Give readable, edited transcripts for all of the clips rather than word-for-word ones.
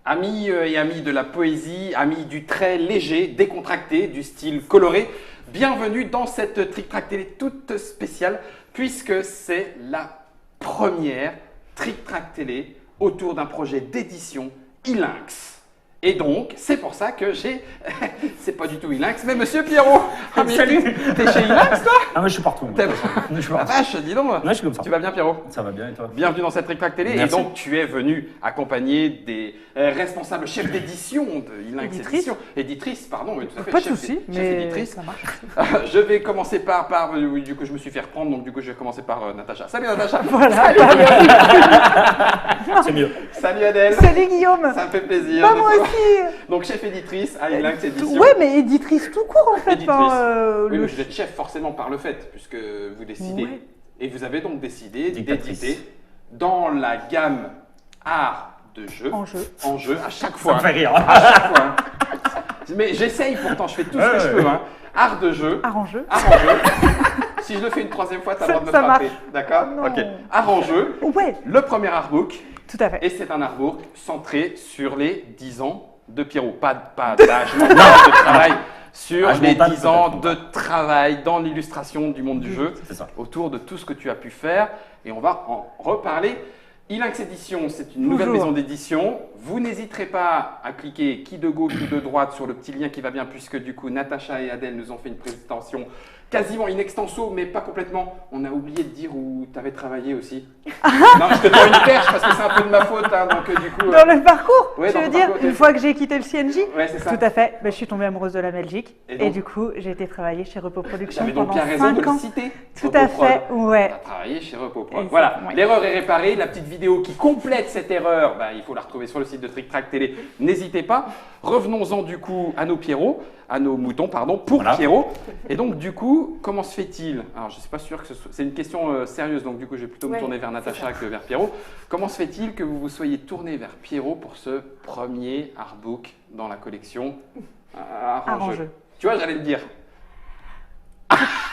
Amis et amis de la poésie, amis du trait léger, décontracté, du style coloré, bienvenue dans cette Trick Track Télé toute spéciale puisque c'est la première Trick Track Télé autour d'un projet d'édition Ilinx. Et donc, c'est pour ça que j'ai... c'est pas du tout Ilinx, mais Monsieur Pierrot. Ah, salut. T'es chez Ilinx, toi? Ah, moi je suis partout. Je suis vache, dis donc. Ouais, je suis comme ça. Tu vas bien, Pierrot? Ça va bien et toi? Bienvenue dans cette Trick Track Télé. Merci. Et donc, tu es venu accompagner des responsables chefs d'édition de Ilinx Édition. Éditrice, pardon. Oui, tout à fait. Pas de souci, chef mais éditrice. ça marche. Je vais commencer oui, du coup, je me suis fait reprendre, donc du coup, je vais commencer par Natacha. Salut Natacha. Voilà. C'est mieux. Salut Adèle. Salut Guillaume. Ça me fait plaisir. Pas de moi te- aussi. Donc, chef éditrice à Ilinx Édition. Ouais, mais éditrice tout court en fait. Éditrice. Oui, le- mais vous êtes chef forcément par le fait, puisque vous décidez. Ouais. Et vous avez donc décidé Dictatrice. d'éditer dans la gamme art de jeu, En jeu. à chaque Ça fois. me fait rire. À chaque fois. Hein. Mais j'essaye pourtant, je fais tout ce que je peux. Hein. Art de jeu. Art en jeu. Art en jeu. Si je le fais une troisième fois, tu as le droit de me Ça frapper. marche. D'accord? Oh non. Ok. Art en jeu. Ouais, Le premier artbook. tout à fait. Et c'est un artbook centré sur les 10 ans de Pierrot. Pas d'âge mental de travail. Sur Âge les mental, 10 ans peut-être. de travail dans l'illustration du monde du jeu. C'est ça. Autour de tout ce que tu as pu faire. Et on va en reparler. Ilinx Édition, c'est une nouvelle Toujours. maison d'édition. Vous n'hésiterez pas à cliquer qui de gauche ou de droite sur le petit lien qui va bien, puisque du coup, Natacha et Adèle nous ont fait une présentation quasiment in extenso, mais pas complètement. On a oublié de dire où tu avais travaillé aussi. Non, je te tends une perche parce que c'est un peu de ma faute. Hein, donc, du coup, Dans le parcours, Ouais, tu dans veux le dire, parcours, une fois que j'ai quitté le CNJ. ouais, c'est ça. Tout à fait. Ben, je suis tombée amoureuse de la Belgique. Et Et, donc- du coup, j'ai été travailler chez Repos Productions J'avais donc pendant bien raison de 5 le ans. citer. Tout à Repoprod. fait, ouais. Tu as travaillé chez Repoprod. Et Voilà, ouais. l'erreur est réparée. La petite vidéo qui complète cette erreur, bah, il faut la retrouver sur le site de Trick Track Télé. N'hésitez pas. Revenons-en du coup à nos Pierrots, à nos moutons, pardon, pour Voilà. Pierrot. Et donc du coup, comment se fait-il? Alors je ne suis pas sûr que c'est une question sérieuse, donc du coup je vais plutôt me Ouais, tourner vers c'est Natacha ça. que vers Pierrot. Comment se fait-il que vous vous soyez tourné vers Pierrot pour ce premier artbook dans la collection Art en jeu? Tu vois, j'allais le dire.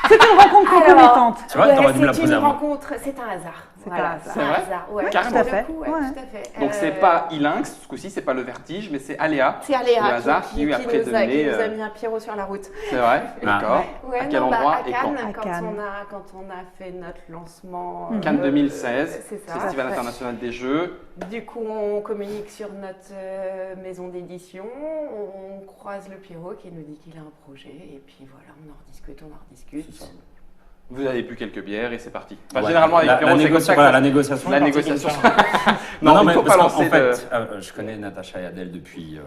C'est une rencontre concomitante. Tu vois, t'aurais dû me la c'est poser une avant. rencontre, c'est un hasard. C'est Voilà, un hasard. c'est C'est vrai Ouais, Carrément. pour le Tout à fait. coup, Ouais. tout à fait. Donc c'est pas Ilinx, ce coup-ci c'est pas le vertige, mais c'est Aléa. C'est Aléa le hasard qui, qui après nous a donné, mis un Pierrot sur la route. C'est vrai, Ah. d'accord. Ouais, À quel non, bah, endroit à et quand Cannes, À quand Cannes. quand on a fait notre lancement. Cannes 2016, c'est ça. Festival Tout à fait. international des jeux. Du coup, on communique sur notre maison d'édition, on croise le Pierrot qui nous dit qu'il a un projet, et puis voilà, on en rediscute. Vous avez bu quelques bières et c'est parti. Enfin, Ouais. généralement avec La- Pierrot, la c'est comme ça que voilà, ça- la négociation. la est partie négociation. comme ça. Non, il mais faut parce pas qu'en lancer fait, je connais Natacha et Adèle depuis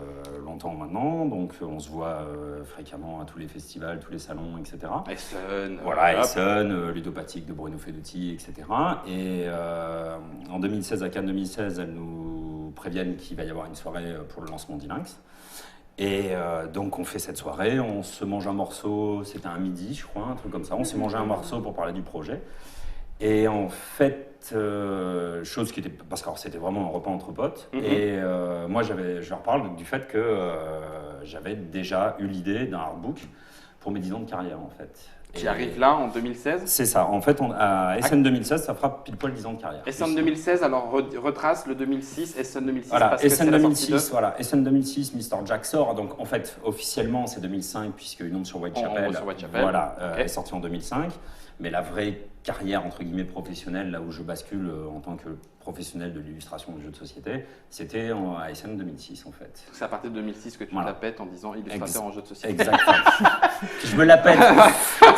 longtemps maintenant, donc on se voit fréquemment à tous les festivals, tous les salons, etc. Essen, Voilà, hop. Essen, Ludopathique de Bruno Fedotti, etc. Et en 2016, à Cannes 2016, elles nous préviennent qu'il va y avoir une soirée pour le lancement d'Ilinx. Et donc on fait cette soirée, on se mange un morceau, c'était un midi je crois, un truc comme ça, on s'est mangé un morceau pour parler du projet. Et en fait, chose qui était, parce que alors, c'était vraiment un repas entre potes, Mhm. et moi je leur parle du fait que j'avais déjà eu l'idée d'un artbook pour mes 10 ans de carrière en fait. Qui Et arrive là en 2016. c'est ça, en fait à Essen 2016 ça fera pile poil 10 ans de carrière. Essen 2016, alors retrace le 2006, Essen 2006. Voilà, parce que Essen c'est la sortie 2006, voilà, Essen 2006, Mr. Jack sort. Donc en fait, officiellement, c'est 2005 puisque Une ombre sur Whitechapel, Ombre sur Whitechapel, voilà, ok. est sorti en 2005. Mais la vraie carrière entre guillemets professionnelle, là où je bascule en tant que professionnel de l'illustration de jeux de société, c'était à Essen 2006 en fait. C'est à partir de 2006 que tu Voilà. te la pètes en disant illustrateur en jeu de société. Exactement. Je me la pète.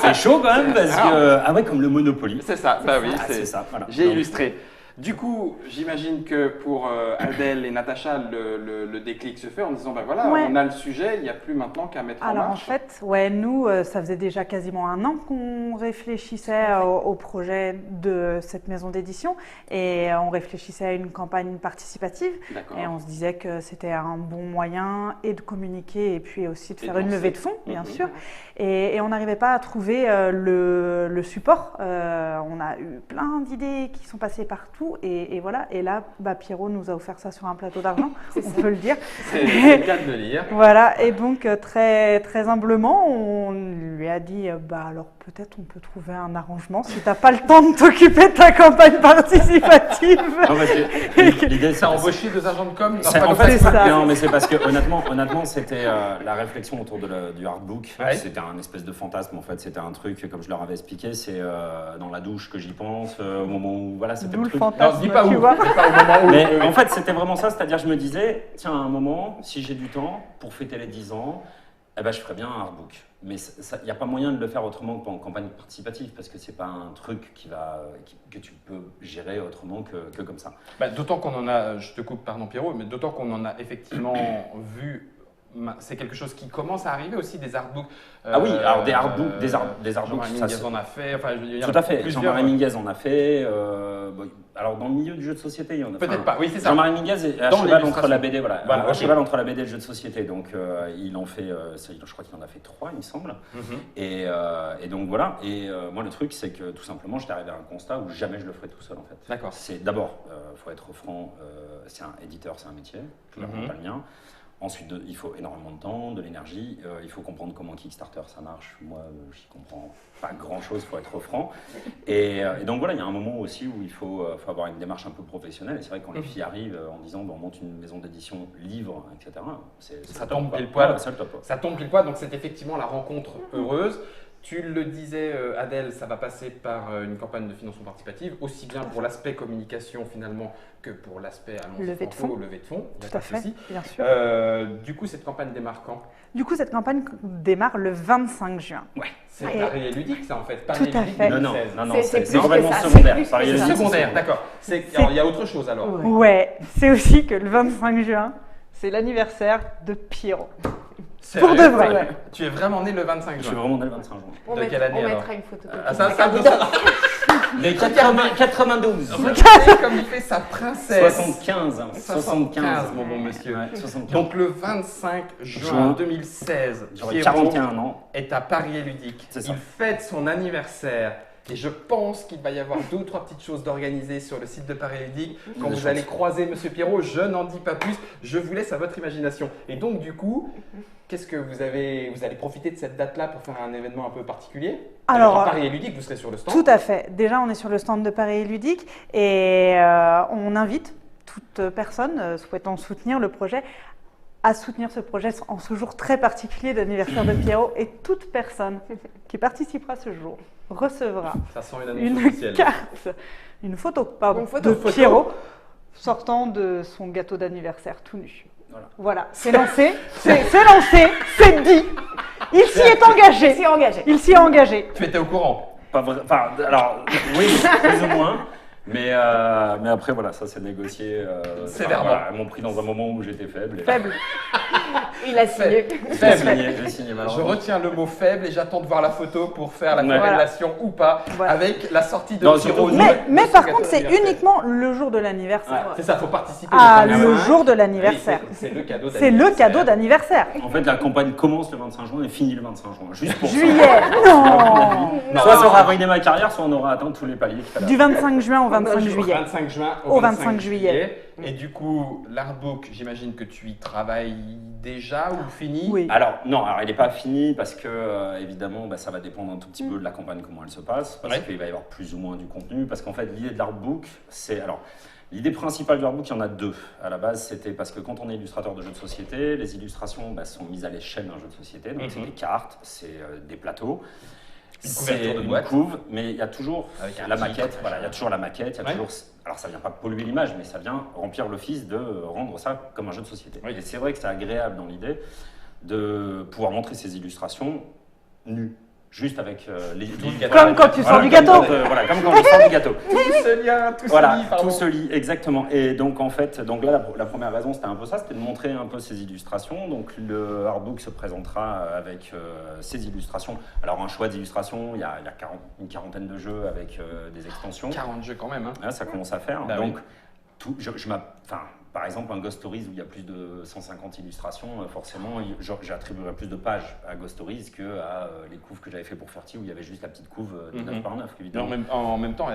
C'est chaud quand même parce que ah ouais, comme le Monopoly. C'est ça, bah oui, Ah, c'est ça. Voilà. J'ai Donc, illustré. Du coup, j'imagine que pour Adèle et Natacha, le déclic se fait en disant, ben voilà, Ouais. on a le sujet, il n'y a plus maintenant qu'à mettre en Alors en marche. fait, ouais, nous, ça faisait déjà quasiment un an qu'on réfléchissait au projet de cette maison d'édition et on réfléchissait à une campagne participative D'accord. et on se disait que c'était un bon moyen et de communiquer et puis aussi de Et faire de une lancer. levée de fonds, bien Mhm. sûr. Et on n'arrivait pas à trouver le support. On a eu plein d'idées qui sont passées partout et voilà. Et là, bah, Pierrot nous a offert ça sur un plateau d'argent, on peut le dire. C'est le cas de le lire. Voilà, et donc très, très humblement, on lui a a dit alors peut-être on peut trouver un arrangement si t'as pas le temps de t'occuper de ta campagne participative. Non, parce que l'idée, Ça a embauché 2 agents de com. Non, C'est- pas en comme fait, ça. non, mais c'est parce que honnêtement, c'était la réflexion autour du artbook. Ouais. C'était un espèce de fantasme en fait. C'était un truc, comme je leur avais expliqué, c'est dans la douche que j'y pense, au moment où voilà, c'était D'où le le truc. fantasme, Non, dis pas tu où. vois. Dis pas au moment où. Mais en fait, c'était vraiment ça, c'est-à-dire, je me disais, tiens, à un moment, si j'ai du temps pour fêter les 10 ans, eh ben, je ferais bien un artbook. Mais il n'y a pas moyen de le faire autrement qu'en campagne participative, parce que c'est pas un truc que tu peux gérer autrement que comme ça. Bah, d'autant qu'on en a, je te coupe, pardon Pierrot, mais d'autant qu'on en a effectivement vu. C'est quelque chose qui commence à arriver aussi, des artbooks. Ah oui, alors des artbooks, des artbooks, Jean-Marie ça, Minguez en a fait. Enfin, il y en tout a à fait. plusieurs. Jean-Marie Minguez en a fait. Alors dans le milieu du jeu de société, il y en a. Peut-être pas. Oui, c'est ça. Jean-Marie Minguez est à Dans cheval l'illustration. entre la BD, voilà, Voilà, à ok. cheval entre la BD et le jeu de société. Donc il en fait, je crois qu'il en a fait 3, il me semble. Mhm. Et donc voilà. Et moi le truc, c'est que tout simplement, j'étais arrivé à un constat où jamais je le ferais tout seul en fait. D'accord. C'est d'abord, faut être franc, c'est un éditeur, c'est un métier, clairement pas le mien. Ensuite, il faut énormément de temps, de l'énergie. Il faut comprendre comment Kickstarter ça marche. Moi, j'y comprends pas grand-chose, pour être franc. Et donc voilà, il y a un moment aussi où il faut avoir une démarche un peu professionnelle. Et c'est vrai que quand les filles arrivent en disant on monte une maison d'édition, livre, etc. Ça le top, tombe quoi. pile poil. Ouais, c'est le top, quoi. Ça tombe pile poil, donc c'est effectivement la rencontre heureuse. Tu le disais, Adèle, ça va passer par une campagne de financement participatif, aussi bien pour l'aspect communication finalement que pour l'aspect Levée de fonds. levée de fonds. Il y a Tout pas à de fait, souci. bien sûr. Du coup, cette campagne démarre quand? Du coup, cette campagne démarre le 25 juin. C'est Et- Paris et ludique, ça en fait. Tout à fait. Non, 2016. c'est plus que complètement ça, c'est secondaire. plus que Paris ça. Ludique, C'est c'est secondaire, d'accord. Alors, il y a autre chose alors. Ouais, c'est aussi que le 25 juin, c'est l'anniversaire de Pierrot. Sérieux? Pour de vrai. Ouais. Tu es vraiment né le 25 Je suis juin. vraiment né le 25 juin. On De mettra- quelle année, on alors mettra une photo. Ah, ça, Mais 92. Regardez comme il fait sa princesse. 75. 75, mon bon monsieur. Ouais, 75. Donc le 25 juin Juin. 2016, J'aurais Pierrot 41 ans. est à Paris et Ludique. C'est ça. Il fête son anniversaire. Et je pense qu'il va y avoir 2 ou 3 petites choses d'organiser sur le site de Paris et Ludique. Quand Des vous chances. allez croiser Monsieur Pierrot, je n'en dis pas plus. Je vous laisse à votre imagination. Et donc du coup, qu'est-ce que vous allez profiter de cette date-là pour faire un événement un peu particulier? Alors, à Paris et Ludique, vous serez sur le stand. Tout à fait. Déjà, on est sur le stand de Paris et Ludique et on invite toute personne souhaitant soutenir le projet à soutenir ce projet en ce jour très particulier d'anniversaire de Pierrot. Et toute personne qui participera ce jour recevra Ça sent une annonce une officielle. carte, une photo, pardon, Une photo. de Pierrot sortant de son gâteau d'anniversaire tout nu. Voilà, c'est lancé, c'est lancé, c'est dit. Il s'y est engagé. C'est engagé. Il s'y est engagé. Tu étais au courant? Pas vrai. Enfin, alors, oui, plus ou moins. Mais après, voilà, ça c'est négocié. Sévèrement. Voilà, elles m'ont pris dans un moment où j'étais faible. Faible. Il a signé. J'ai signé Je malheureusement. retiens le mot faible et j'attends de voir la photo pour faire la Ouais. corrélation ou pas Voilà. avec la sortie de Non, Pierrot. surtout- Mais de par son contre, gâteau c'est d'anniversaire. uniquement le jour de l'anniversaire. C'est ça, il faut participer. Ah, le le 25. jour de Oui, l'anniversaire. c'est le cadeau C'est le cadeau d'anniversaire. En fait, la campagne commence le 25 juin et finit le 25 juin. Juste pour Juillet. ça. Non. Soit ça aura ruiné ma carrière, soit on aura atteint tous les paliers qu'il fallait. Du 25 juin au 25 juillet. 25 juin Au 25 juillet. Et du coup, l'artbook, j'imagine que tu y travailles déjà ou fini? Oui. Alors, non, alors il n'est pas fini parce que, évidemment, ça va dépendre un tout petit peu de la campagne, comment elle se passe, parce Ouais. qu'il va y avoir plus ou moins du contenu, parce qu'en fait, l'idée de l'artbook, c'est... Alors, l'idée principale du artbook, il y en a 2. À la base, c'était parce que quand on est illustrateur de jeux de société, les illustrations sont mises à l'échelle d'un jeu de société, donc c'est des cartes, c'est des plateaux. Une couverture de une boîte. couve, mais il y a toujours Avec un la titre, maquette, voilà, il y a toujours la maquette, il y a Ouais. toujours... Alors ça vient pas polluer l'image, mais ça vient remplir l'office de rendre ça comme un jeu de société. Oui. Et c'est vrai que c'est agréable dans l'idée de pouvoir montrer ces illustrations nues, juste avec les... Comme quand tu sors du gâteau. Voilà, comme quand tu sors du gâteau. Tout ce lien, tout Voilà, ce lit, pardon. tout se lit, exactement. Et donc en fait, donc là, la première raison, c'était un peu ça, c'était de montrer un peu ces illustrations. Donc le artbook se présentera avec ces illustrations. Alors un choix d'illustrations, il y a une quarantaine de jeux avec des extensions. 40 jeux quand même. Hein. Là, ça commence à faire. Bah Donc, par exemple, un Ghost Stories où il y a plus de 150 illustrations, forcément, j'attribuerais plus de pages à Ghost Stories que à les couves que j'avais fait pour Ferti où il y avait juste la petite couve de 9 par 9, Mais évidemment. en même temps,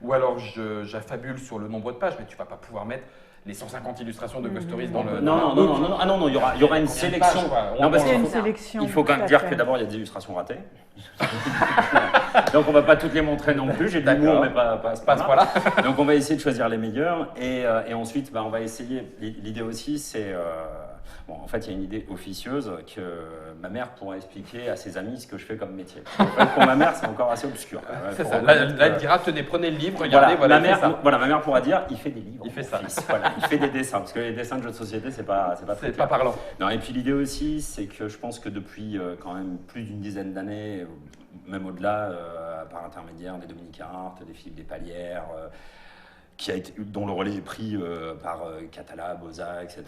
ou alors j'affabule sur le nombre de pages, mais tu vas pas pouvoir mettre les 150 illustrations de Ghost Stories dans le. Non, il y aura une sélection. Non, parce Il y a qu'il une faut, sélection. il faut quand même dire que d'abord, il y a des illustrations ratées. Donc, on va pas toutes les montrer non plus. J'ai de l'humour, mais pas à ce point-là. Voilà. Donc, on va essayer de choisir les meilleurs. Et ensuite, on va essayer. L'idée aussi, c'est. Bon, en fait, il y a une idée officieuse que ma mère pourra expliquer à ses amis ce que je fais comme métier. En fait, pour ma mère, c'est encore assez obscur. C'est ça. Là, elle dira tenez, prenez le livre, regardez, voilà. Ma mère pourra dire il fait des livres. Il fait ça. Voilà, il fait des dessins. Parce que les dessins de jeux de société, c'est pas très C'est pas parlant. Non, et puis l'idée aussi, c'est que je pense que depuis quand même plus d'une dizaine d'années, même au-delà, par l'intermédiaire des Dominique Hart, des Philippe Despalières, dont le relais est pris par Catala, Boza, etc.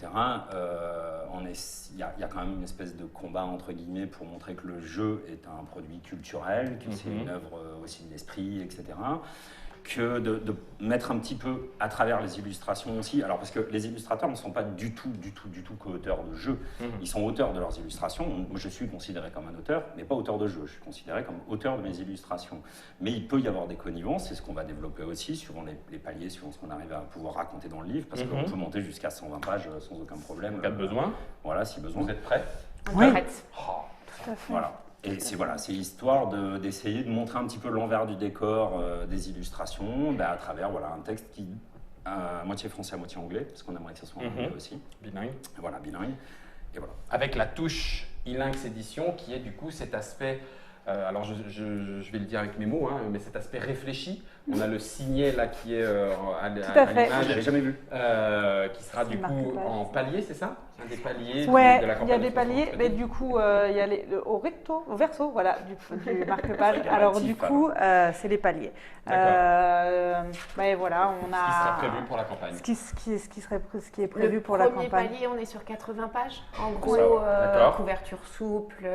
Il y a quand même une espèce de combat entre guillemets pour montrer que le jeu est un produit culturel, que c'est une œuvre aussi de l'esprit, etc. Que de mettre un petit peu à travers les illustrations aussi. Alors parce que les illustrateurs ne sont pas du tout co-auteurs de jeux. Ils sont auteurs de leurs illustrations. Moi, je suis considéré comme un auteur, mais pas auteur de jeu. Je suis considéré comme auteur de mes illustrations. Mais il peut y avoir des connivences, c'est ce qu'on va développer aussi, suivant les paliers, suivant ce qu'on arrive à pouvoir raconter dans le livre, parce qu'on peut monter jusqu'à 120 pages sans aucun problème. En cas de besoin. Voilà, si besoin. Vous êtes prêts? On est prête. Tout à fait. Voilà. Et c'est histoire d'essayer de montrer un petit peu l'envers du décor des illustrations à travers un texte qui à moitié français, à moitié anglais, parce qu'on aimerait que ce soit en anglais aussi. Bilingue. Voilà, bilingue. Et voilà. Avec la touche Ilinx Édition qui est du coup cet aspect, alors je vais le dire avec mes mots, mais cet aspect réfléchi. On a le signet là qui est à l'image. J'avais jamais vu. Qui sera du coup en palier, c'est ça? Un des paliers Ouais, de la il y campagne a des paliers, mais du coup, il y a au verso, voilà, du marque-page. Alors du coup, c'est les paliers. Mais voilà, on a. Ce qui sera prévu pour la campagne. Ce qui est prévu pour la campagne. Le premier palier, on est sur 80 pages. En gros, couverture souple.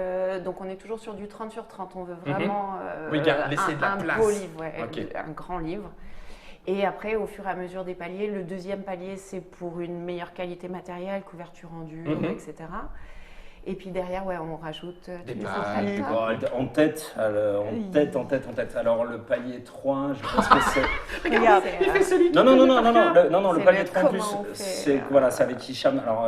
Donc on est toujours sur du 30 sur 30. On veut vraiment laisser de la place. Beau livre, un grand livre. Et après, au fur et à mesure des paliers, le deuxième palier, c'est pour une meilleure qualité matérielle, couverture en dur, etc. Et puis derrière, on rajoute des pages. En tête. Alors le palier 3, je pense que c'est. Regarde, il fait celui Non, le palier 3 en plus, c'est avec Hicham. Alors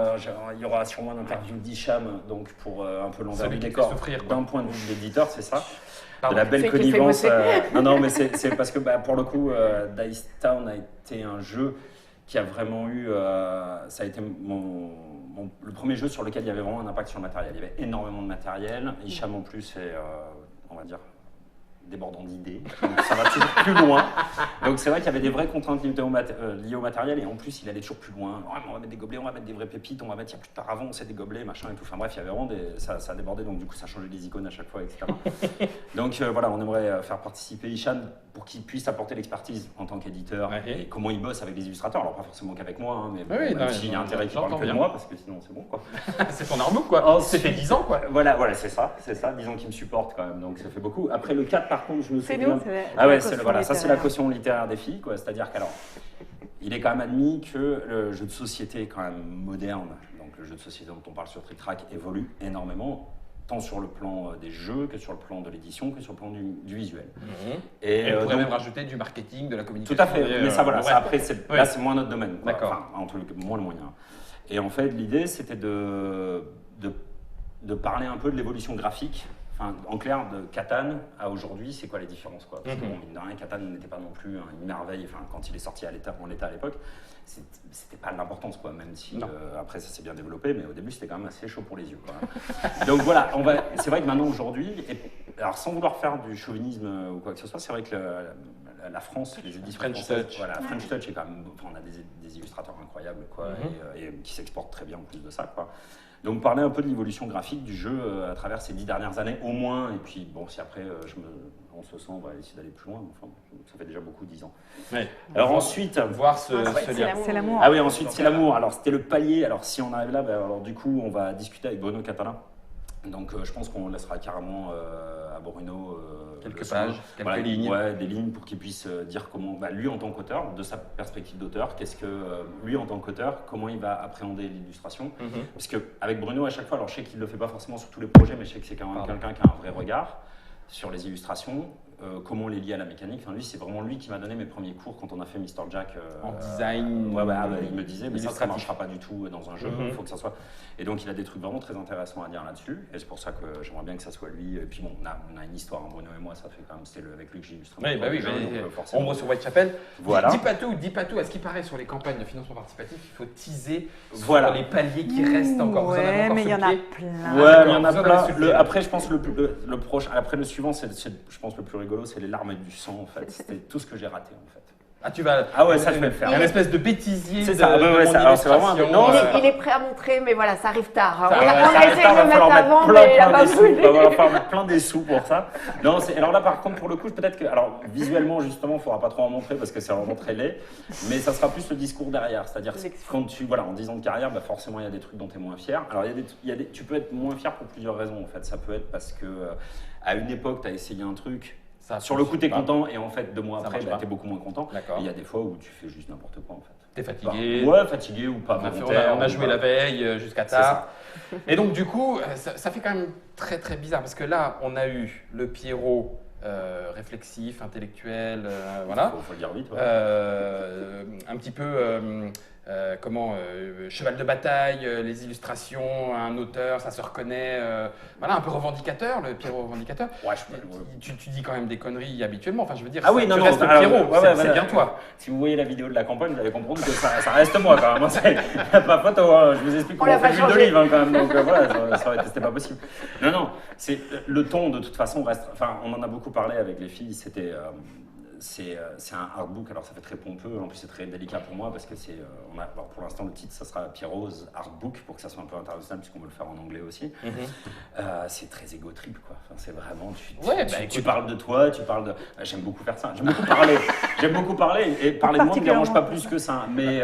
il y aura sûrement une interview d'Hicham, donc pour un peu l'envers du décor. D'un point de vue de l'éditeur, c'est ça. De la belle connivence. Non, mais c'est parce que pour le coup, Dice Town a été un jeu qui a vraiment eu. Ça a été le premier jeu sur lequel il y avait vraiment un impact sur le matériel. Il y avait énormément de matériel. Hicham en plus est, on va dire, débordant d'idées. Donc ça va toujours plus loin. Donc c'est vrai qu'il y avait des vraies contraintes liées au matériel et en plus il allait toujours plus loin. On va mettre des gobelets, on va mettre des vraies pépites, on va mettre, il y a plus de paravent, on sait des gobelets, machin et tout. Enfin bref, il y avait vraiment ça a débordé, donc du coup ça changeait les icônes à chaque fois, etc. Donc voilà, on aimerait faire participer Hicham pour qu'il puisse apporter l'expertise en tant qu'éditeur et comment il bosse avec les illustrateurs. Alors pas forcément qu'avec moi, mais s'il y a intérêt qu'il parle que de moi, parce que sinon c'est bon quoi. C'est ton armou quoi. C'était 10 ans quoi. Voilà, c'est ça, 10 ans qu'il me supporte quand même, donc ça fait beaucoup. Après le 4 par contre, je me souviens. Ça c'est la caution littéraire des filles, quoi. C'est-à-dire qu'alors, il est quand même admis que le jeu de société quand même moderne, donc le jeu de société dont on parle sur Trick Track, évolue énormément, tant sur le plan des jeux que sur le plan de l'édition que sur le plan du visuel. Et on pourrait même rajouter du marketing, de la communication. Tout à fait, mais ça après là c'est moins notre domaine. D'accord. Enfin, en tout cas, moins le moyen. Et en fait, l'idée c'était de parler un peu de l'évolution graphique. En clair, de Catan à aujourd'hui, c'est quoi les différences quoi? Parce que mine de rien, Catan n'était pas non plus une merveille. Quand il est sorti en l'état à l'époque, c'était pas de l'importance quoi. Même si après ça s'est bien développé, mais au début c'était quand même assez chaud pour les yeux. Donc voilà, c'est vrai que maintenant aujourd'hui, alors sans vouloir faire du chauvinisme ou quoi que ce soit, c'est vrai que la France, les éditions françaises, French Touch est quand même. On a des illustrateurs incroyables quoi, et qui s'exportent très bien en plus de ça quoi. Donc parler un peu de l'évolution graphique du jeu à travers ces 10 dernières années au moins, et puis bon si après on se sent, on va essayer d'aller plus loin, enfin ça fait déjà beaucoup 10 ans. Ouais. Alors ensuite, voir ce lien. C'est l'amour. Ah oui, ensuite c'est l'amour, alors c'était le palier, alors si on arrive là, alors du coup on va discuter avec Bruno Catala, donc je pense qu'on laissera carrément à Bruno quelques pages, quelques lignes. Ouais, des lignes pour qu'il puisse dire comment, lui en tant qu'auteur, de sa perspective d'auteur, qu'est-ce que lui en tant qu'auteur, comment il va appréhender l'illustration. Parce qu'avec Bruno, à chaque fois, alors je sais qu'il ne le fait pas forcément sur tous les projets, mais je sais que c'est quand même quelqu'un qui a un vrai regard sur les illustrations. comment les lier à la mécanique. Enfin, lui, c'est vraiment lui qui m'a donné mes premiers cours quand on a fait Mr. Jack. En design. Il me disait, mais ça ne marchera pas du tout dans un jeu, il faut que ça soit. Et donc, il a des trucs vraiment très intéressants à dire là-dessus. Et c'est pour ça que j'aimerais bien que ça soit lui. Et puis bon, on a une histoire, Bruno et moi, ça fait quand même, c'était avec lui que j'ai illustré. Oui, bah oui, jeu, donc, forcément. Ombre sur Whitechapel. Voilà. Dis pas tout. À ce qui paraît, sur les campagnes de financement participatif, il faut teaser Voilà. sur les paliers qui restent encore. Vous en avez Ouais, encore mais sous il y le en a pied plein. Ouais, mais il y en a Vous en avez plein. sous le pied. Après, je pense le proche. Après, le suivant, je pense le plus rigolo, c'est les larmes et du sang, en fait. C'était tout ce que j'ai raté, en fait. Ah, tu vas. Ah ouais, ça, je vais le faire. Un espèce de bêtisier. C'est de- ça, de ouais, mon ouais, ça- alors, c'est vraiment un- illustration. non, Il est prêt à montrer, mais voilà, ça arrive tard. Hein. Ça On arrive a tard, essayé de le mettre avant, plein, mais il n'a plein pas des sous. voulu. Il va falloir mettre plein des sous pour ça. Non, alors là, par contre, pour le coup, peut-être que, alors visuellement, justement, il ne faudra pas trop en montrer parce que c'est vraiment très laid, mais ça sera plus le discours derrière. C'est-à-dire, quand en 10 ans de carrière, bah, forcément, il y a des trucs dont tu es moins fier. Alors, tu peux être moins fier pour plusieurs raisons, en fait. Ça peut être parce que, à une époque, tu as essayé un truc. Ça, Sur le coup, tu es pas. content et en fait, 2 mois Ça après, marche pas. tu es beaucoup moins content. D'accord. Et il y a des fois où tu fais juste n'importe quoi, en fait. T'es fatigué. Ouais, fatigué ou pas volontaire. On a joué ou la pas. veille jusqu'à C'est tard. Et donc, du coup, ça fait quand même très très bizarre parce que là, on a eu le Pierrot réflexif, intellectuel, voilà. Faut le dire vite. Ouais. Un petit peu cheval de bataille, les illustrations, un auteur, ça se reconnaît, voilà, un peu revendicateur, le Pierrot revendicateur. Ouais, Tu dis quand même des conneries habituellement, enfin je veux dire, Ah oui, tu non, restes alors, Pierrot, ouais, c'est voilà. bien toi. Si vous voyez la vidéo de la campagne, vous allez comprendre que ça reste moi quand même. C'est pas photo, hein. Je vous explique On comment l'a on fait pas l'huile changé. d'olive hein, quand même. Donc voilà, c'était pas possible. Non, c'est le ton de toute façon reste. Enfin, on en a beaucoup parlé avec les filles. C'était c'est un artbook, alors ça fait très pompeux, en plus c'est très délicat pour moi parce que pour l'instant le titre ça sera Pierrot's Artbook pour que ça soit un peu international puisqu'on veut le faire en anglais aussi. C'est très égo trip quoi, enfin, c'est vraiment, tu parles de toi, tu parles de... J'aime beaucoup faire ça, j'aime beaucoup parler et parler de moi ne me dérange pas plus que ça, mais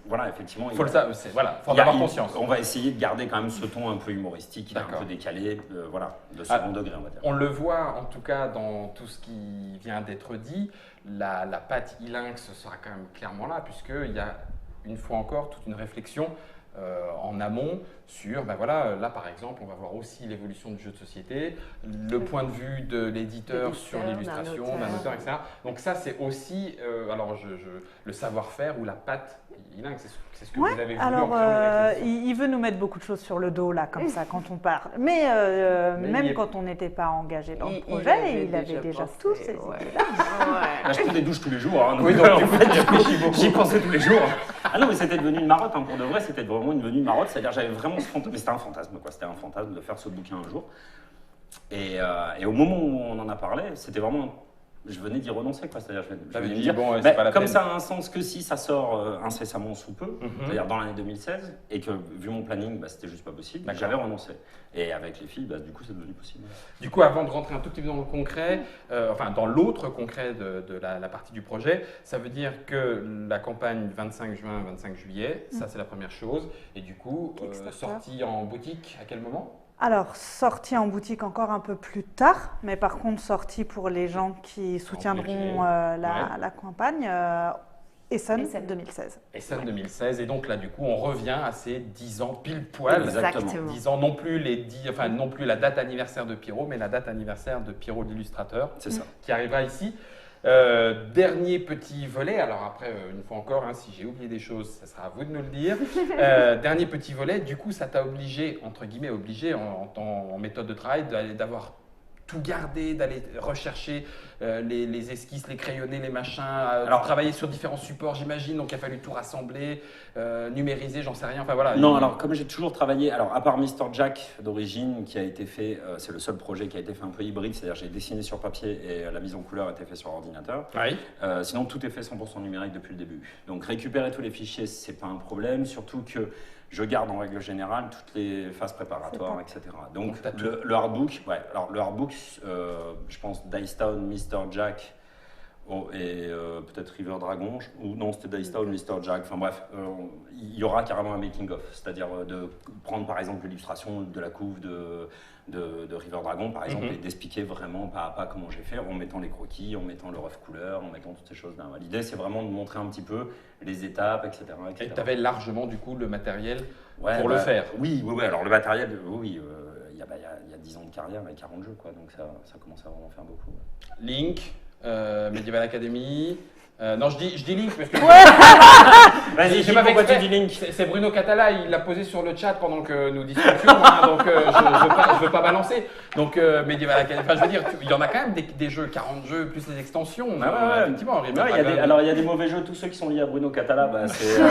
voilà effectivement... Faut en avoir conscience. On va essayer de garder quand même ce ton un peu humoristique, un peu décalé, de second degré on va dire. On le voit en tout cas dans tout ce qui vient d'être dit. La patte e-lynx sera quand même clairement là, puisqu'il y a une fois encore toute une réflexion en amont sur, là par exemple, on va voir aussi l'évolution du jeu de société, le point de vue de l'éditeur sur l'illustration, d'un auteur, etc. Donc ça c'est aussi, le savoir-faire ou la patte e-lynx, c'est ce que vous avez vu. Alors, il veut nous mettre beaucoup de choses sur le dos, là, comme ça, quand on parle. Mais même quand on n'était pas engagé dans le projet, il avait déjà tous ces idées-là. Là, je prends des douches tous les jours. Hein, donc, oui, donc en fait, j'y pensais tous les jours. Ah non, mais c'était devenu une marotte. Hein, pour de vrai, c'était vraiment devenu une marotte. C'est-à-dire, j'avais vraiment ce fantasme. Mais c'était un fantasme, quoi. C'était un fantasme de faire ce bouquin un jour. Et au moment où on en a parlé, c'était vraiment... Je venais d'y renoncer, quoi. C'est-à-dire, je venais de dire, c'est pas la comme peine. ça a un sens que si ça sort incessamment sous peu, c'est-à-dire dans l'année 2016, et que vu mon planning, c'était juste pas possible, j'avais renoncé. Et avec les filles, du coup, c'est devenu possible. Du coup, avant de rentrer un tout petit peu dans le concret, dans l'autre concret de la partie du projet, ça veut dire que la campagne 25 juin, 25 juillet, ça c'est la première chose. Et du coup, sortie en boutique, à quel moment ? Alors, sortie en boutique encore un peu plus tard, mais par contre sortie pour les gens qui soutiendront la campagne, Essen 2016. Essen 2016, et donc là du coup on revient à ces 10 ans pile poil. Exactement. 10 ans, non plus non plus la date anniversaire de Pierrot, mais la date anniversaire de Pierrot l'illustrateur, c'est ça, qui arrivera ici. Dernier petit volet, alors après une fois encore, si j'ai oublié des choses, ça sera à vous de nous le dire. Dernier petit volet, du coup ça t'a obligé, entre guillemets obligé en méthode de travail, d'avoir tout gardé, d'aller rechercher les esquisses, les crayonnés, les machins, travailler sur différents supports j'imagine, donc il a fallu tout rassembler, numériser, j'en sais rien, enfin voilà. Non, alors comme j'ai toujours travaillé, alors à part Mr. Jack d'origine qui a été fait, c'est le seul projet qui a été fait un peu hybride, c'est-à-dire j'ai dessiné sur papier et la mise en couleur a été faite sur ordinateur. Oui. Sinon tout est fait 100% numérique depuis le début. Donc récupérer tous les fichiers, c'est pas un problème, surtout que je garde en règle générale toutes les phases préparatoires, etc. Donc le artbook, le artbook, je pense Dice Town, Mr. Jack et peut-être River Dragon, ou non c'était Dice Town, Mr. Jack, enfin bref, il y aura carrément un making of, c'est-à-dire de prendre par exemple l'illustration de la couve de River Dragon par exemple et d'expliquer vraiment pas à pas comment j'ai fait en mettant les croquis, en mettant le rough couleur, en mettant toutes ces choses-là. L'idée c'est vraiment de montrer un petit peu les étapes, etc. Et tu avais largement du coup le matériel pour le faire. Oui, alors le matériel, il y a 10 ans de carrière et 40 jeux, quoi. Donc ça commence à vraiment faire beaucoup. Ouais. Link, Medieval Academy. Non, je dis Link parce que. Vas-y, j'ai pas fait pourquoi tu exprès. dis Link. C'est Bruno Catala, il l'a posé sur le chat pendant que nous discutions, hein, donc je veux pas balancer. Donc Medieval Academy, enfin je veux dire, il y en a quand même des jeux, 40 jeux plus les extensions. Effectivement, il y a des mauvais jeux, tous ceux qui sont liés à Bruno Catala, bah, c'était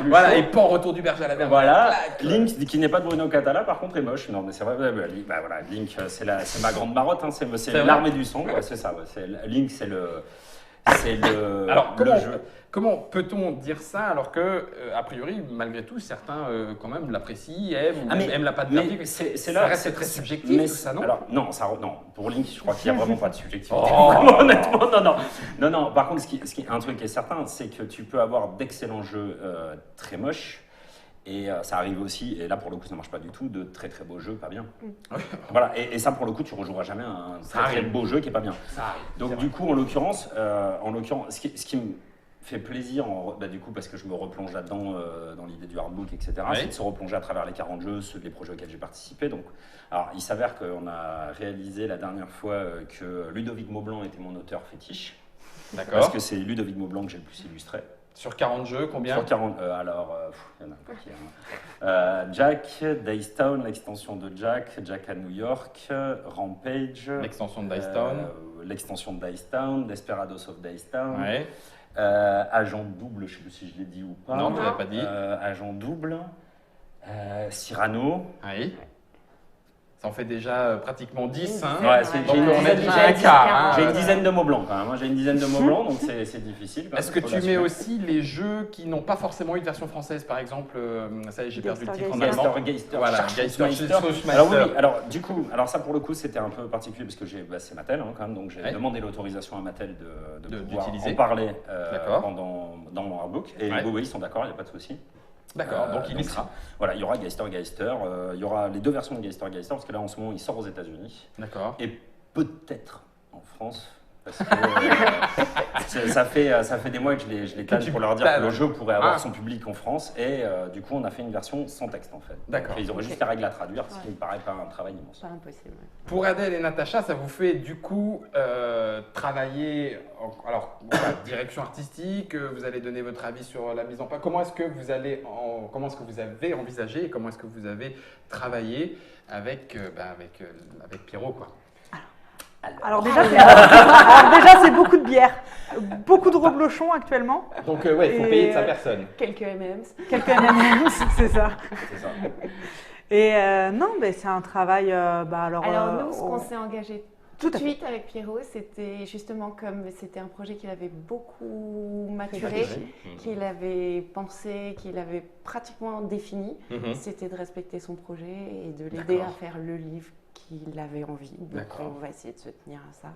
plus voilà, chaud. et Pan Retour du berger à la verre. Voilà, Link qui n'est pas de Bruno Catala, par contre est moche. Non mais c'est vrai, voilà, Link c'est ma grande marotte, hein, c'est l'armée du sang, ouais, c'est ça. Ouais, Link c'est le Alors, le jeu. comment peut-on dire ça alors que, a priori, malgré tout, certains quand même l'apprécient, aiment la patte graphique. C'est là, c'est très subjectif, mais ça, non? Alors, non, pour Link, je crois qu'il n'y a vraiment pas de subjectivité. Oh. Vraiment, honnêtement, non. Par contre, un truc qui est certain, c'est que tu peux avoir d'excellents jeux très moches. Et ça arrive aussi, et là pour le coup ça marche pas du tout, de très très beaux jeux pas bien. Voilà, et ça pour le coup tu rejoueras jamais un très beau jeu qui est pas bien. Ça arrive. Donc du coup en l'occurrence, ce qui me fait plaisir, du coup parce que je me replonge là-dedans dans l'idée du hardbook, etc., c'est de se replonger à travers les 40 jeux, ceux des projets auxquels j'ai participé. Donc, alors il s'avère qu'on a réalisé la dernière fois que Ludovic Maublanc était mon auteur fétiche. D'accord. Parce que c'est Ludovic Maublanc que j'ai le plus illustré. Sur 40 jeux, combien? Sur 40, il y en a un paquet. Jack, Daystown, l'extension de Jack à New York, Rampage, L'extension de Daystown. l'extension de Daystown, Desperados of Daystown, Ouais. Agent Double, je ne sais plus si je l'ai dit ou pas. Non, tu l'as pas dit. Agent Double, Cyrano. Oui. Ça en fait déjà pratiquement 10. Hein. Ouais, Donc on est déjà un déjà quart. Hein. J'ai une dizaine de mots blancs quand même. Moi, j'ai une dizaine de mots blancs, donc c'est difficile. Est-ce que tu mets aussi les jeux qui n'ont pas forcément eu de version française, par exemple, ça y est, j'ai perdu le titre en allemand. Geister, Voilà, Geister, Schussmeister. Alors oui, alors ça pour le coup c'était un peu particulier parce que c'est Mattel hein, quand même, donc j'ai demandé l'autorisation à Mattel de pouvoir en parler dans mon artbook. Et oui, ils sont d'accord, il n'y a pas de souci. D'accord, donc il y sera. Voilà, il y aura Geister, il y aura les deux versions de Geister, parce que là en ce moment il sort aux États-Unis. D'accord. Et peut-être en France. Parce que ça fait des mois que je les tanne pour leur dire que le jeu pourrait avoir son public en France. Et du coup, on a fait une version sans texte en fait. D'accord. Ils auraient juste la règle à traduire, ce qui me paraît pas un travail immense. Pas impossible. Pour Adèle et Natacha, ça vous fait du coup travailler direction artistique, vous allez donner votre avis sur la mise en page. Comment est-ce que vous avez envisagé et comment est-ce que vous avez travaillé avec Pierrot quoi? Alors déjà, c'est beaucoup de bière, beaucoup de reblochons actuellement. Donc il faut payer de sa personne. Quelques M&M's. Quelques M&M's, c'est ça. C'est ça. Et non, mais c'est un travail. Alors nous, ce qu'on s'est engagé tout de suite avec Pierrot, c'était justement comme c'était un projet qu'il avait beaucoup maturé, qu'il avait pensé, qu'il avait pratiquement défini. C'était de respecter son projet et de l'aider à faire le livre qu'il avait envie. Donc on va essayer de se tenir à ça.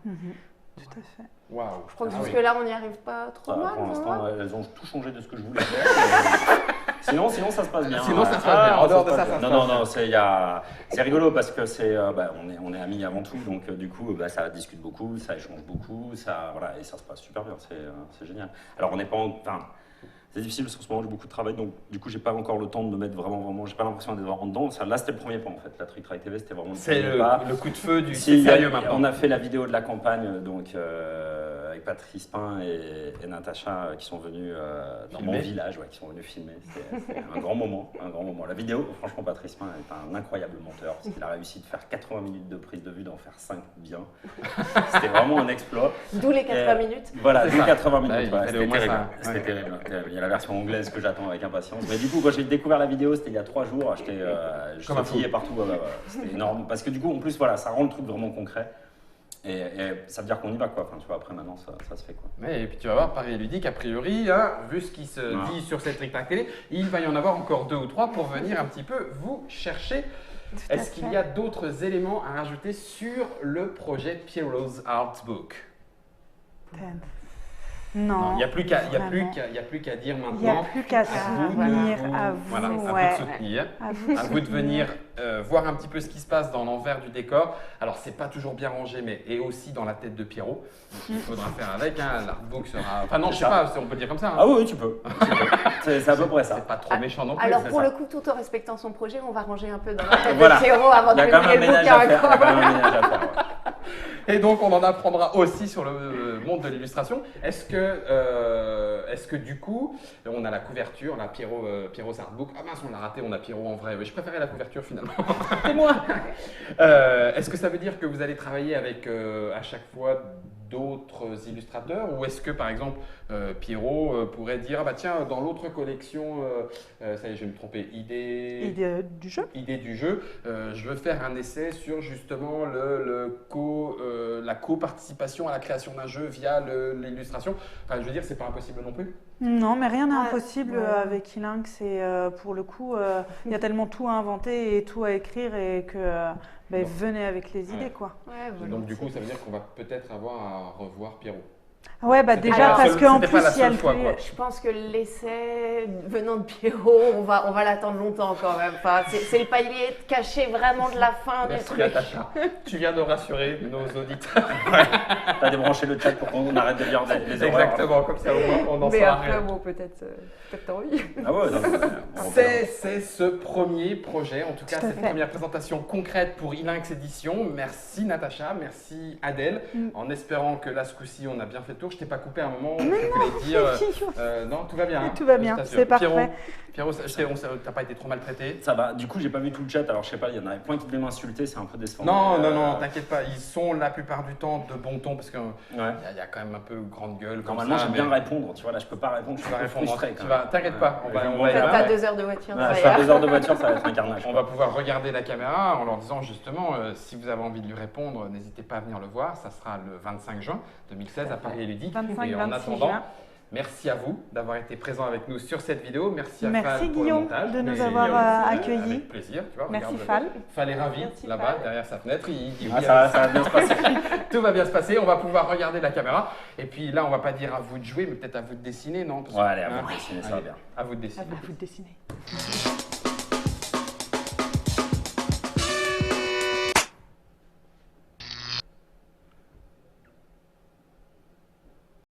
Tout à fait. Waouh. Je crois que jusque-là, on n'y arrive pas trop mal. Pour l'instant, elles ont tout changé de ce que je voulais faire. Sinon, ça se passe bien. Sinon, ça se passe bien. En dehors de ça, ça se passe bien. Non, c'est rigolo parce que on est amis avant tout, donc du coup, ça discute beaucoup, ça échange beaucoup, et ça se passe super bien. C'est génial. Alors, on n'est pas c'est difficile parce qu'en ce moment j'ai beaucoup de travail, donc du coup j'ai pas encore le temps de me mettre vraiment, j'ai pas l'impression d'être vraiment dedans. Là c'était le premier pas en fait, la Trick Track TV c'était vraiment le coup de feu du sérieux maintenant. On a fait la vidéo de la campagne donc avec Patrice Pin et Natacha qui sont venus dans mon village, qui sont venus filmer. C'était un grand moment. La vidéo, franchement Patrice Pin est un incroyable monteur parce qu'il a réussi de faire 80 minutes de prise de vue, d'en faire 5 bien. C'était vraiment un exploit. D'où les 80 minutes. Voilà, d'où 80 minutes. C'était terrible. Il y a la version anglaise que j'attends avec impatience. Mais du coup, quand j'ai découvert la vidéo, c'était il y a 3 jours. Je sautillais partout. C'était énorme. Parce que du coup, en plus, ça rend le truc vraiment concret. Et ça veut dire qu'on y va, quoi. Enfin, tu vois, après, maintenant, ça se fait, quoi. Et puis, tu vas voir, Paris Ludique, a priori, vu ce qui se dit sur cette Trick Track télé, il va y en avoir encore 2 ou 3 pour venir un petit peu vous chercher. Est-ce qu'il y a d'autres éléments à rajouter sur le projet Pierrot's Artbook? Non. Il n'y a plus qu'à dire Il n'y a maintenant. plus qu'à soutenir, à vous, Voilà, à vous ouais. de soutenir. À vous, À vous de soutenir. venir voir un petit peu ce qui se passe dans l'envers du décor. Alors, c'est pas toujours bien rangé, mais et aussi dans la tête de Pierrot. Donc, il faudra faire avec. Hein. L'artbook sera. Enfin, non, je sais pas, on peut dire comme ça. Hein. Ah oui, tu peux. C'est à peu près ça. C'est pas trop méchant non plus. Alors c'est pour ça. le coup, tout en respectant son projet, on va ranger un peu dans la tête Voilà. de Pierrot avant Il y de a quand même un publier le ménage bouquin. à faire. Il y a quoi. quand même un ménage à faire, ouais. Et donc, on en apprendra aussi sur le monde de l'illustration. Est-ce que du coup, on a la couverture, là, Pierrot's Artbook. Ah mince, on l'a raté, on a Pierrot en vrai. Je préférais la couverture finalement. C'est moi. Est-ce que ça veut dire que vous allez travailler avec à chaque fois d'autres illustrateurs, ou est-ce que par exemple Pierrot pourrait dire ah bah tiens, dans l'autre collection, ça y est, je vais me tromper, idée Du jeu. idée du jeu, je veux faire un essai sur justement la co-participation à la création d'un jeu via l'illustration. Enfin, je veux dire, c'est pas impossible non plus. Non, mais rien n'est Ah, impossible ouais. avec Ilinx. Et pour le coup, il y a tellement tout à inventer et tout à écrire et que Bon. venez avec les idées, quoi. Ouais, voilà. Donc du coup, ça veut dire qu'on va peut-être avoir à revoir Pierrot. Ouais, bah C'était déjà pas la parce seule- qu'en c'était plus, pas la il y a seule le fois, plus- quoi. Je pense que l'essai venant de Pierrot, on va l'attendre longtemps quand même. Enfin, c'est le palier caché vraiment de la fin du Merci truc. Natacha. Tu viens de rassurer nos auditeurs. T'as débranché le chat pour qu'on arrête de lire les horreurs. Exactement, comme ça au moins on en Mais saura après, rien. bon, peut-être t'as envie. Ah ouais, non, C'est ce premier projet, en tout cas Tout à cette fait. première présentation concrète pour Ilinx Édition. Merci Natacha, merci Adèle, en espérant que là ce coup-ci on a bien fait le tour. Je t'ai pas coupé à un moment, je voulais dire non, tout va bien. hein, Tout va je bien, t'assure. c'est parfait. Pierrot, t'as pas été trop maltraité? Ça va. Du coup, j'ai pas vu tout le chat. Alors, je sais pas, il y en avait plein qui devaient m'insulter. C'est un peu décevant. Non, Mais, non, t'inquiète pas, ils sont la plupart du temps de bon ton parce qu'il Ouais. y a quand même un peu grande gueule. comme Normalement, ça, j'aime mais bien répondre. Tu vois, là, je peux pas répondre. Je tu suis vas un peu répondre. frustré. Tu vas- T'inquiète pas, on va y Ouais, aller. T'as 2 heures de voiture, Ouais, ça je va. fais 2 heures de voiture, ça va être un carnage. On va pouvoir regarder la caméra en leur disant justement, si vous avez envie de lui répondre, n'hésitez pas à venir le voir. Ça sera le 25 juin 2016 à Paris et Ludique. 25, Et en 26 attendant, juin. merci à vous d'avoir été présent avec nous sur cette vidéo. Merci à Merci, Fal pour Guillaume, le montage. de nous Mais avoir, Guillaume, accueillis. Avec plaisir. Tu vois, Merci, regarde, Fal. Fal est ravi Merci, là-bas Fal. derrière sa fenêtre. Il dit Ah, oui, ça va bien se passer. tout va bien se passer. On va pouvoir regarder la caméra. Et puis là, on va pas dire à vous de jouer, mais peut-être à vous de dessiner, non? Parce Ouais, que- allez, à hein, vous de dessiner, ça allez, va bien. À vous de dessiner. Ah bah, vous dessinez.